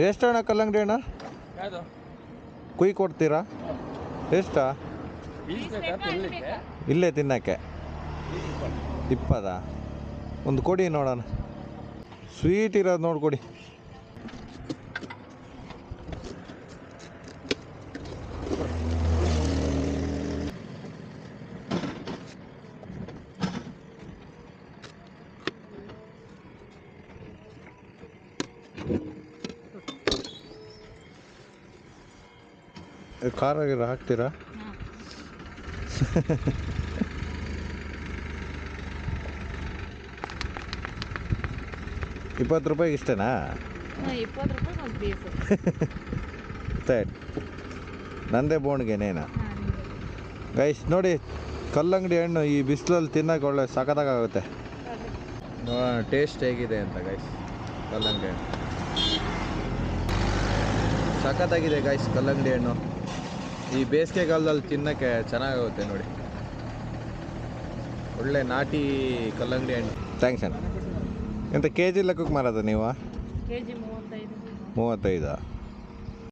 ಎಷ್ಟಣ್ಣ ಕಲ್ಲಂಗಡಿ ಅಣ್ಣ? ಕುಯ್ ಕೊಡ್ತೀರಾ? ಎಷ್ಟಾ? ಇಲ್ಲೇ ತಿನ್ನಕ್ಕೆ 20? ಒಂದು ಕೊಡಿ ನೋಡೋಣ. ಸ್ವೀಟ್ ಇರೋದು ನೋಡ್ಕೊಡಿ. ಖಾರ ಗಿರ ಹಾಕ್ತೀರಾ? 20 ರೂಪಾಯಿಗೆ ಇಷ್ಟೇನಾ? 20 ರೂಪಾಯಿ ಒಂದು ಪೀಸು. ನಂದೇ ಬೋಣ್ಗೆನೇನ ಗೈಸ್. ನೋಡಿ ಕಲ್ಲಂಗಡಿ ಹಣ್ಣು ಈ ಬಿಸಿಲಲ್ಲಿ ತಿನ್ನೋಕೆ ಒಳ್ಳೆ ಸಖತ್ತಾಗುತ್ತೆ. ಟೇಸ್ಟ್ ಹೇಗಿದೆ ಅಂತ ಗೈಸ್. ಕಲ್ಲಂಗಡಿ ಹಣ್ಣು ಸಖತ್ತಾಗಿದೆ ಗೈಸ್. ಕಲ್ಲಂಗಡಿ ಹಣ್ಣು ಈ ಬೇಸಿಗೆಗಾಲದಲ್ಲಿ ತಿನ್ನೋಕ್ಕೆ ಚೆನ್ನಾಗುತ್ತೆ ನೋಡಿ. ಒಳ್ಳೆ ನಾಟಿ ಕಲ್ಲಂಗಡಿ ಹಣ್ಣು. ಥ್ಯಾಂಕ್ಸ್ ಅಣ್ಣ. ಎಂತ ಕೆ ಜಿ ಲೆಕ್ಕಕ್ಕೆ ಮಾರೋದು ನೀವು? ಕೆಜಿ 35. 35?